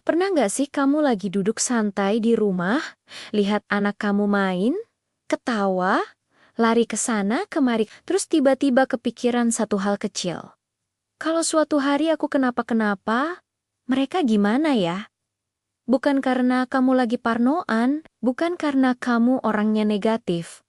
Pernah nggak sih kamu lagi duduk santai di rumah, lihat anak kamu main, ketawa, lari ke sana kemari, terus tiba-tiba kepikiran satu hal kecil. Kalau suatu hari aku kenapa-kenapa, mereka gimana ya? Bukan karena kamu lagi parnoan, bukan karena kamu orangnya negatif,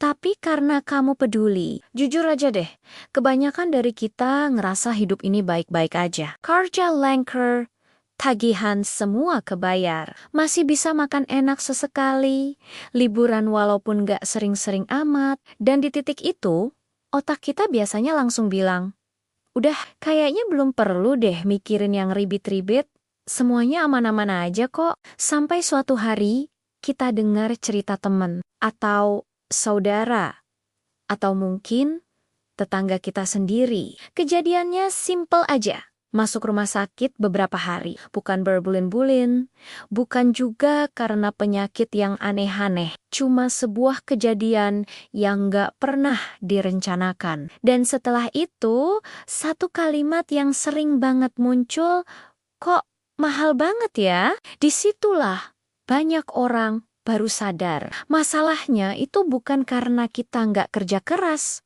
tapi karena kamu peduli. Jujur aja deh, kebanyakan dari kita ngerasa hidup ini baik-baik aja. Kerja lengker, tagihan semua kebayar. Masih bisa makan enak sesekali, liburan walaupun gak sering-sering amat. Dan di titik itu, otak kita biasanya langsung bilang, udah kayaknya belum perlu deh mikirin yang ribet-ribet. Semuanya aman-aman aja kok. Sampai suatu hari, kita dengar cerita temen, atau saudara, atau mungkin tetangga kita sendiri. Kejadiannya simple aja. Masuk rumah sakit beberapa hari. Bukan berbulan-bulan. Bukan juga karena penyakit yang aneh-aneh. Cuma sebuah kejadian yang gak pernah direncanakan. Dan setelah itu, satu kalimat yang sering banget muncul, kok mahal banget ya? Disitulah banyak orang baru sadar. Masalahnya itu bukan karena kita nggak kerja keras.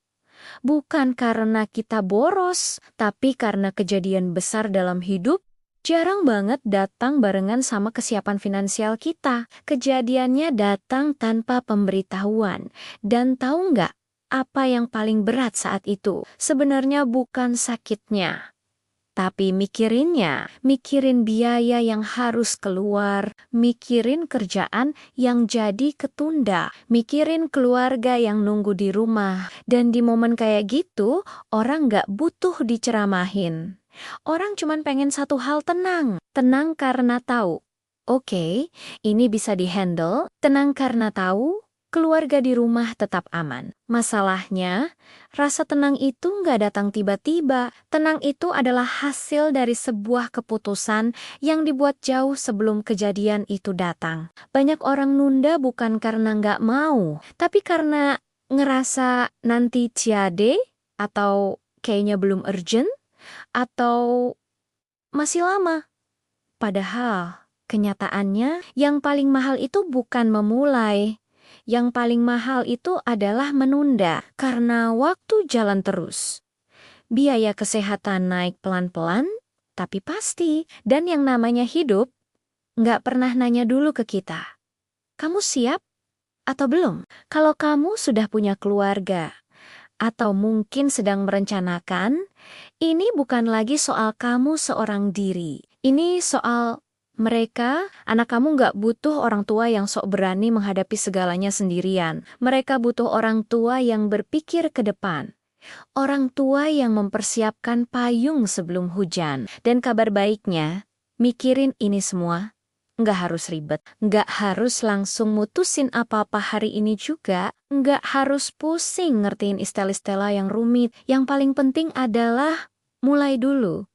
Bukan karena kita boros, tapi karena kejadian besar dalam hidup jarang banget datang barengan sama kesiapan finansial kita. Kejadiannya datang tanpa pemberitahuan. Dan tahu nggak apa yang paling berat saat itu? Sebenarnya bukan sakitnya. Tapi mikirin biaya yang harus keluar, mikirin kerjaan yang jadi ketunda, mikirin keluarga yang nunggu di rumah. Dan di momen kayak gitu, orang nggak butuh diceramahin. Orang cuman pengen satu hal, tenang. Tenang karena tahu, oke, ini bisa dihandle. Tenang karena tahu, keluarga di rumah tetap aman. Masalahnya, rasa tenang itu nggak datang tiba-tiba. Tenang itu adalah hasil dari sebuah keputusan yang dibuat jauh sebelum kejadian itu datang. Banyak orang nunda bukan karena nggak mau, tapi karena ngerasa nanti tiade, atau kayaknya belum urgent, atau masih lama. Padahal, kenyataannya yang paling mahal itu bukan memulai. Yang paling mahal itu adalah menunda, karena waktu jalan terus. Biaya kesehatan naik pelan-pelan, tapi pasti. Dan yang namanya hidup, nggak pernah nanya dulu ke kita. Kamu siap atau belum? Kalau kamu sudah punya keluarga, atau mungkin sedang merencanakan, ini bukan lagi soal kamu seorang diri. Ini soal mereka. Anak kamu nggak butuh orang tua yang sok berani menghadapi segalanya sendirian. Mereka butuh orang tua yang berpikir ke depan. Orang tua yang mempersiapkan payung sebelum hujan. Dan kabar baiknya, mikirin ini semua nggak harus ribet. Nggak harus langsung mutusin apa-apa hari ini juga. Nggak harus pusing ngertiin istilah-istilah yang rumit. Yang paling penting adalah mulai dulu.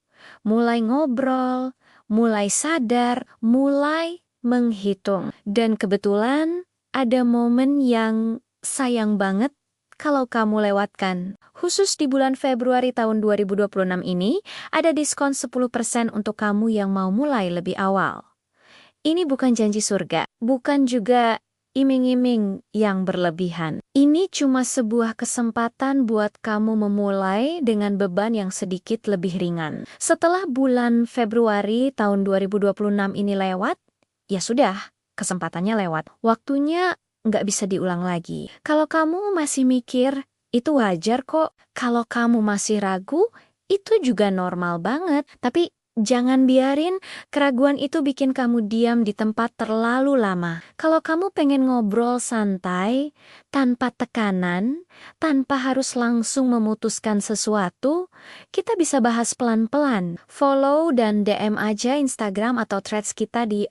Mulai ngobrol, mulai sadar, mulai menghitung. Dan kebetulan ada momen yang sayang banget kalau kamu lewatkan. Khusus di bulan Februari tahun 2026 ini, ada diskon 10% untuk kamu yang mau mulai lebih awal. Ini bukan janji surga, bukan juga iming-iming yang berlebihan. Ini cuma sebuah kesempatan buat kamu memulai dengan beban yang sedikit lebih ringan. Setelah bulan Februari tahun 2026 ini lewat, ya sudah, kesempatannya lewat. Waktunya nggak bisa diulang lagi. Kalau kamu masih mikir, itu wajar kok. Kalau kamu masih ragu, itu juga normal banget. Tapi jangan biarin keraguan itu bikin kamu diam di tempat terlalu lama. Kalau kamu pengen ngobrol santai, tanpa tekanan, tanpa harus langsung memutuskan sesuatu, kita bisa bahas pelan-pelan. Follow dan DM aja Instagram atau threads kita di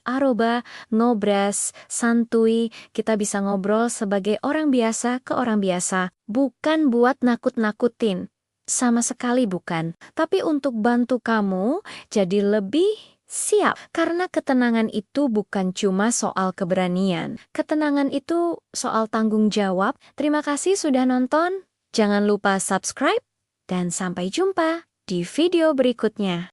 @ngobras_santuy. Kita bisa ngobrol sebagai orang biasa ke orang biasa, bukan buat nakut-nakutin. Sama sekali bukan, tapi untuk bantu kamu jadi lebih siap. Karena ketenangan itu bukan cuma soal keberanian. Ketenangan itu soal tanggung jawab. Terima kasih sudah nonton. Jangan lupa subscribe dan sampai jumpa di video berikutnya.